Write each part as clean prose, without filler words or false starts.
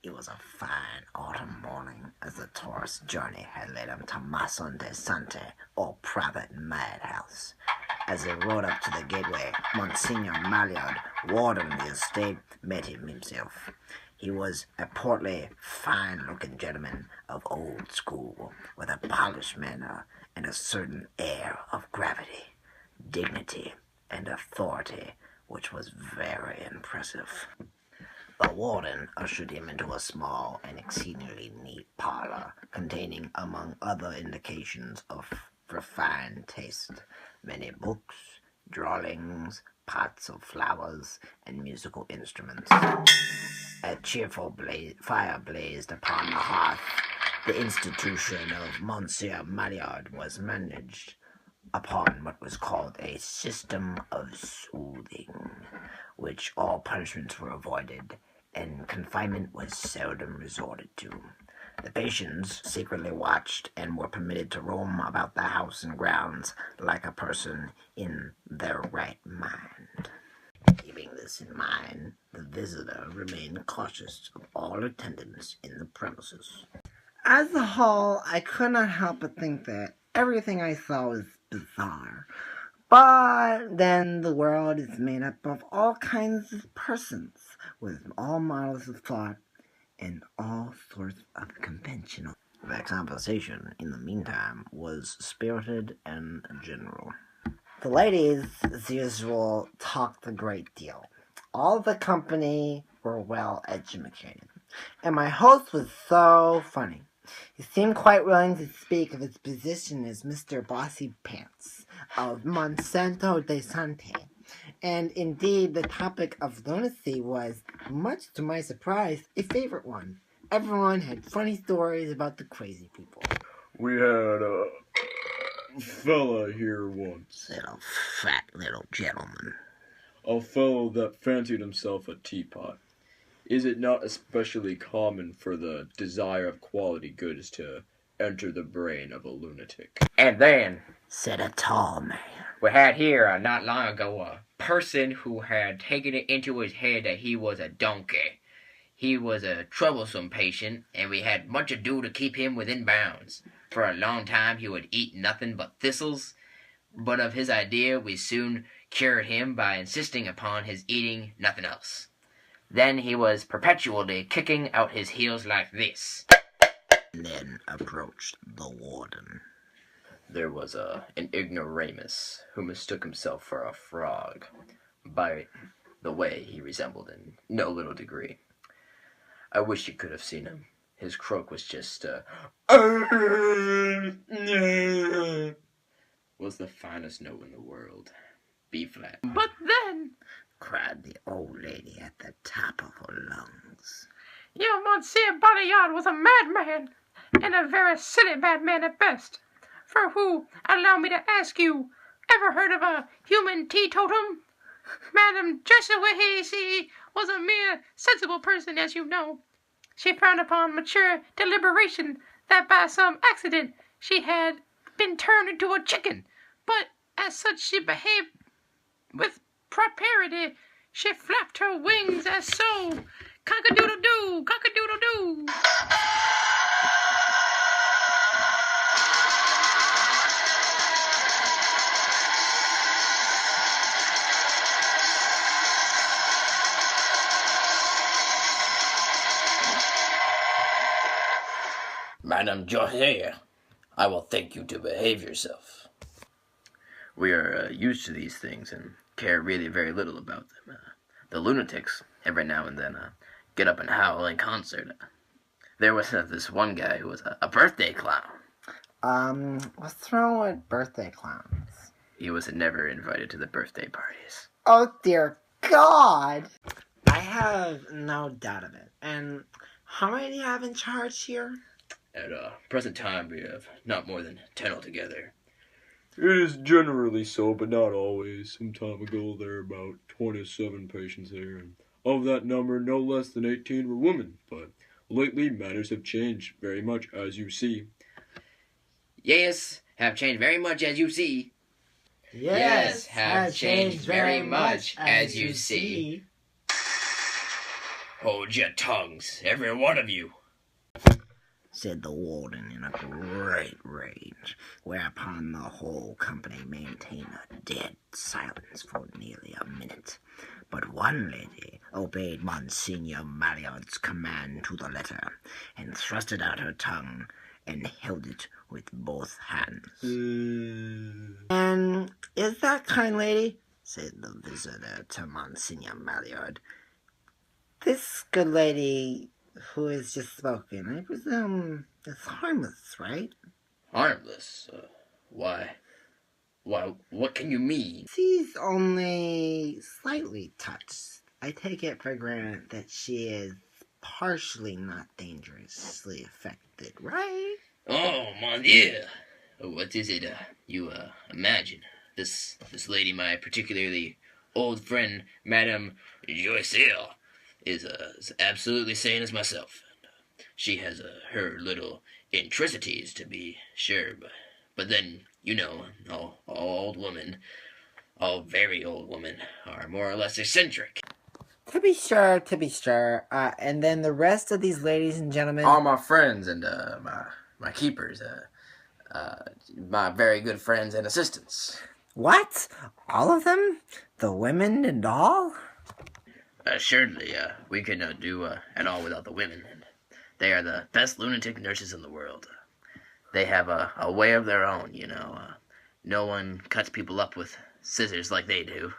It was a fine autumn morning as the tourist journey had led him to Mason de Sante, or private madhouse. As he rode up to the gateway, Monsignor Maillard, warden of the estate, met him himself. He was a portly, fine-looking gentleman of old school, with a polished manner and a certain air of gravity, dignity, and authority, which was very impressive. The warden ushered him into a small and exceedingly neat parlor, containing, among other indications of refined taste, many books, drawings, pots of flowers, and musical instruments. A cheerful fire blazed upon the hearth. The institution of Monsieur Maillard was managed upon what was called a system of soothing, which all punishments were avoided, and confinement was seldom resorted to. The patients secretly watched and were permitted to roam about the house and grounds like a person in their right mind. Keeping this in mind, the visitor remained cautious of all attendants in the premises. As a whole, I could not help but think that everything I saw was bizarre. But then the world is made up of all kinds of persons, with all models of thought and all sorts of conventional. The conversation, in the meantime, was spirited and general. The ladies, as usual, talked a great deal. All the company were well educated, and my host was so funny. He seemed quite willing to speak of his position as Mr. Bossy Pants of Monsanto de Sante, and indeed the topic of lunacy was, much to my surprise, a favorite one. Everyone had funny stories about the crazy people. We had a fella here once. Said a fat little gentleman. A fellow that fancied himself a teapot. Is it not especially common for the desire of quality goods to enter the brain of a lunatic? And then, said a tall man, we had here, not long ago, a person who had taken it into his head that he was a donkey. He was a troublesome patient, and we had much ado to keep him within bounds. For a long time he would eat nothing but thistles, but of his idea we soon cured him by insisting upon his eating nothing else. Then he was perpetually kicking out his heels like this. And then approached the warden. There was an ignoramus who mistook himself for a frog. By the way, he resembled in no little degree. I wish you could have seen him. His croak was just, was the finest note in the world. B flat. But then, cried the old lady at the top of her lungs, your Monsieur Balayard was a madman, and a very silly madman at best. For who, allow me to ask you, ever heard of a human teetotum? Madame Jessuahesi was a mere sensible person, as you know. She frowned upon mature deliberation that by some accident she had been turned into a chicken, but as such she behaved with propriety. She flapped her wings as so. Cock-a-doodle-doo, cock-a-doodle-doo. Madame José, I will thank you to behave yourself. We are used to these things and care really very little about them. The lunatics, every now and then, get up and howl in concert. There was this one guy who was a birthday clown. What's wrong with birthday clowns? He was never invited to the birthday parties. Oh, dear God! I have no doubt of it. And how many do you have in charge here? At present time, we have not more than 10 altogether. It is generally so, but not always. Some time ago, there were about 27 patients there, and of that number, no less than 18 were women. But lately, matters have changed very much, as you see. Yes, have changed very much, as you see. Yes, have changed very much, as you see. Hold your tongues, every one of you, said the warden in a great rage, whereupon the whole company maintained a dead silence for nearly a minute. But one lady obeyed Monsignor Maillard's command to the letter, and thrusted out her tongue, and held it with both hands. And is that kind lady, said the visitor to Monsignor Maillard, this good lady who has just spoken, I presume, is harmless, right? harmless. Why, what can you mean? She's only slightly touched. I take it for granted that she is partially not dangerously affected, right? Oh, mon Dieu! What is it, you, imagine? This lady, my particularly old friend, Madame Joycelle, is absolutely sane as myself. She has, her little intricities, to be sure, but then, you know, all old women, all very old women, are more or less eccentric. To be sure. And then the rest of these ladies and gentlemen... All my friends and, my keepers, my very good friends and assistants. What? All of them? The women and all? Assuredly, we could not do at all without the women. And they are the best lunatic nurses in the world. They have a way of their own, you know. No one cuts people up with scissors like they do.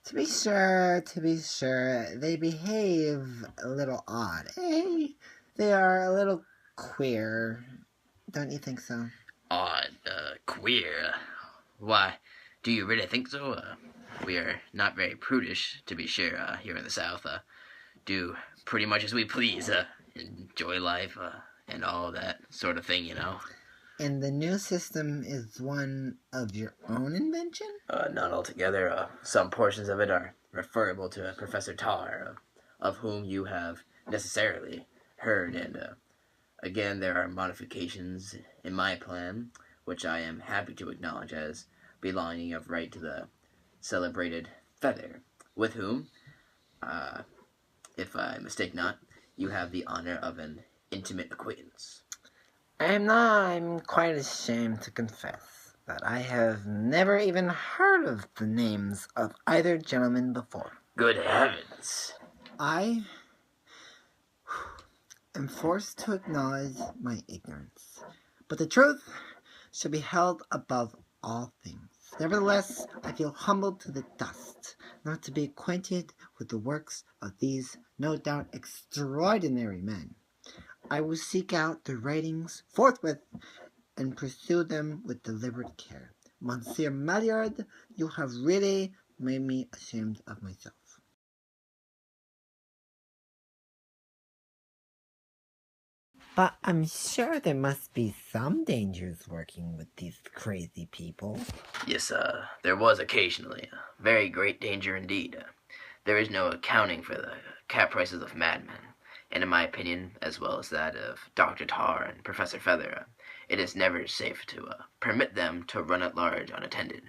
To be sure, they behave a little odd, eh? They are a little queer. Don't you think so? Odd, queer. Why, do you really think so? We are not very prudish, to be sure, here in the South. Do pretty much as we please, enjoy life, and all that sort of thing, you know. And the new system is one of your own invention? Not altogether. Some portions of it are referable to Professor Tarr, of whom you have necessarily heard, and again there are modifications in my plan, which I am happy to acknowledge as belonging of right to the celebrated Feather, with whom, if I mistake not, you have the honor of an intimate acquaintance. I'm quite ashamed to confess that I have never even heard of the names of either gentleman before. Good heavens! I am forced to acknowledge my ignorance, but the truth should be held above all things. Nevertheless, I feel humbled to the dust not to be acquainted with the works of these, no doubt, extraordinary men. I will seek out their writings forthwith and pursue them with deliberate care. Monsieur Maillard, you have really made me ashamed of myself. But I'm sure there must be some dangers working with these crazy people. Yes, there was occasionally very great danger indeed. There is no accounting for the caprices of madmen, and in my opinion, as well as that of Dr. Tarr and Professor Feather, it is never safe to permit them to run at large unattended.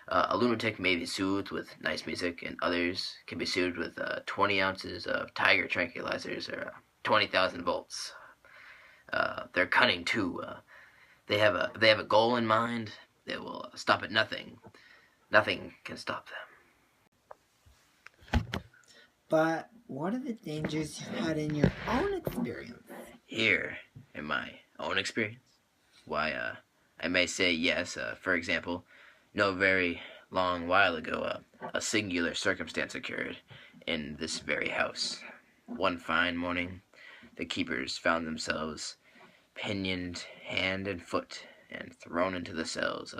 A lunatic may be soothed with nice music, and others can be soothed with 20 ounces of tiger tranquilizers or 20,000 volts. They're cunning too. They have a goal in mind. They will stop at nothing. Nothing can stop them. But what are the dangers you've had in your own experience? Here, in my own experience, why, I may say yes. For example, no very long while ago, a singular circumstance occurred in this very house. One fine morning, the keepers found themselves pinioned hand and foot and thrown into the cells,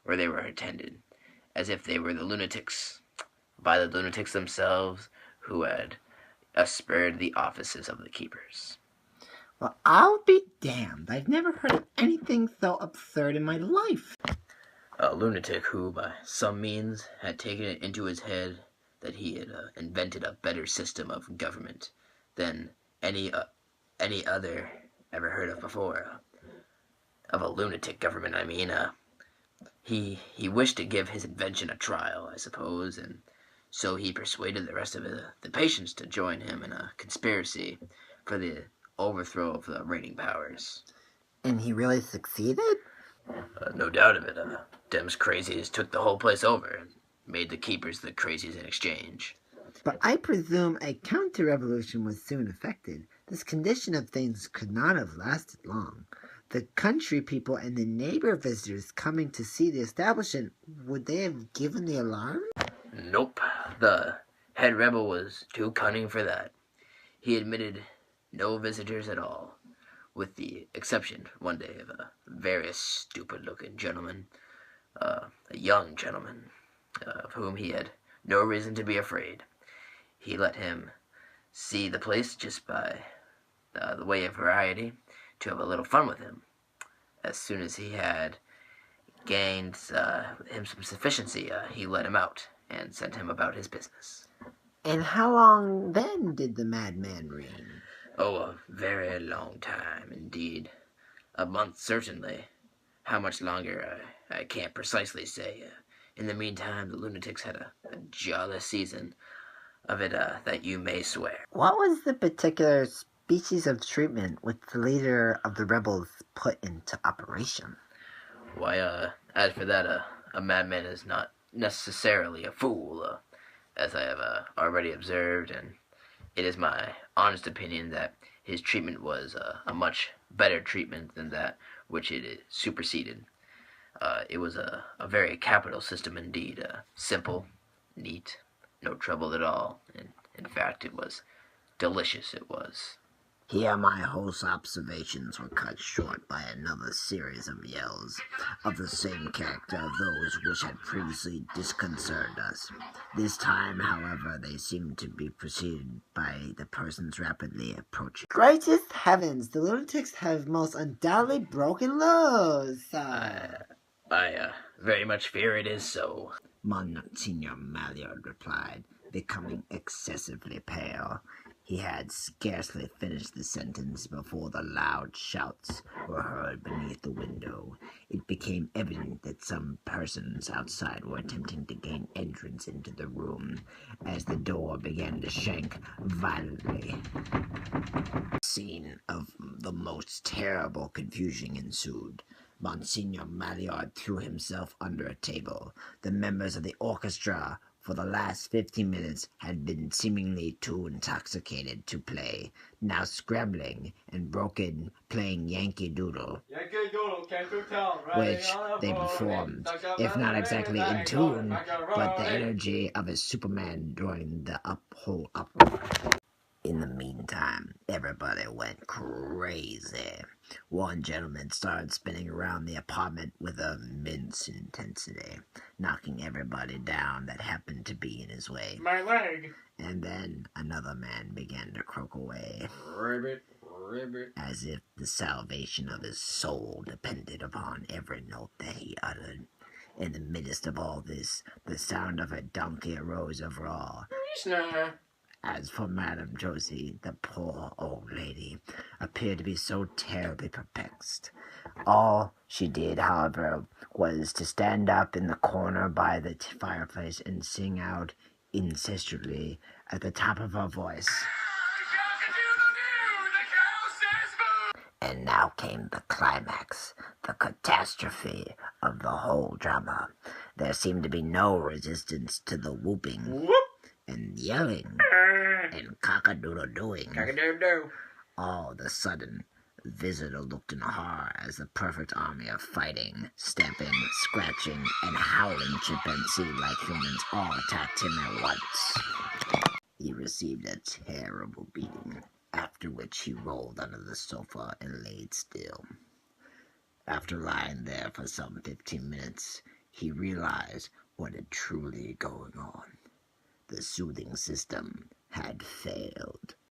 where they were attended, as if they were the lunatics, by the lunatics themselves, who had aspersed the offices of the keepers. Well, I'll be damned. I've never heard of anything so absurd in my life. A lunatic who, by some means, had taken it into his head that he had invented a better system of government than any other ever heard of before. Of a lunatic government, I mean. He wished to give his invention a trial, I suppose, and So he persuaded the rest of the patients to join him in a conspiracy for the overthrow of the reigning powers. And he really succeeded? No doubt of it. Dem's crazies took the whole place over and made the keepers the crazies in exchange. But I presume a counter-revolution was soon effected. This condition of things could not have lasted long. The country people and the neighbor visitors coming to see the establishment, would they have given the alarm? Nope. The head rebel was too cunning for that. He admitted no visitors at all, with the exception one day of a very stupid-looking gentleman, a young gentleman, of whom he had no reason to be afraid. He let him see the place just by the way of variety, to have a little fun with him. As soon as he had gained him some sufficiency, he let him out and sent him about his business. And how long then did the madman reign? Oh, a very long time indeed. A month, certainly. How much longer, I can't precisely say. In the meantime, the lunatics had a jolly season of it, that you may swear. What was the particular species of treatment which the leader of the rebels put into operation? Why, as for that, a madman is not necessarily a fool, as I have already observed, and it is my honest opinion that his treatment was a much better treatment than that which it superseded. It was a very capital system indeed, simple, neat, no trouble at all, and in fact it was delicious, it was. Here my host observations were cut short by another series of yells of the same character of those which had previously disconcerted us. This time, however, they seemed to be preceded by the persons rapidly approaching. Gracious heavens, the lunatics have most undoubtedly broken loose. I very much fear it is so. Monsignor Maillard replied, becoming excessively pale. He had scarcely finished the sentence before the loud shouts were heard beneath the window. It became evident that some persons outside were attempting to gain entrance into the room, as the door began to shake violently. A scene of the most terrible confusion ensued. Monsignor Maillard threw himself under a table. The members of the orchestra for the last 15 minutes had been seemingly too intoxicated to play, now scrambling and broken, playing Yankee Doodle, which they performed, if not exactly in tune, but the energy of a Superman during the whole uproar. In the meantime, everybody went crazy. One gentleman started spinning around the apartment with immense intensity, knocking everybody down that happened to be in his way. My leg! And then another man began to croak away, Ribbit. as if the salvation of his soul depended upon every note that he uttered. In the midst of all this, the sound of a donkey arose over all. As for Madame Josie, the poor old lady appeared to be so terribly perplexed. All she did, however, was to stand up in the corner by the fireplace and sing out incessantly at the top of her voice. And now came the climax, the catastrophe of the whole drama. There seemed to be no resistance to the whooping and yelling and cock-a-doodle-dooing. Cock-a-doodle-doo. All of a sudden, the visitor looked in horror as the perfect army of fighting, stamping, scratching, and howling chimpanzee-like humans all attacked him at once. He received a terrible beating, after which he rolled under the sofa and laid still. After lying there for some 15 minutes, he realized what had truly going on. The soothing system had failed.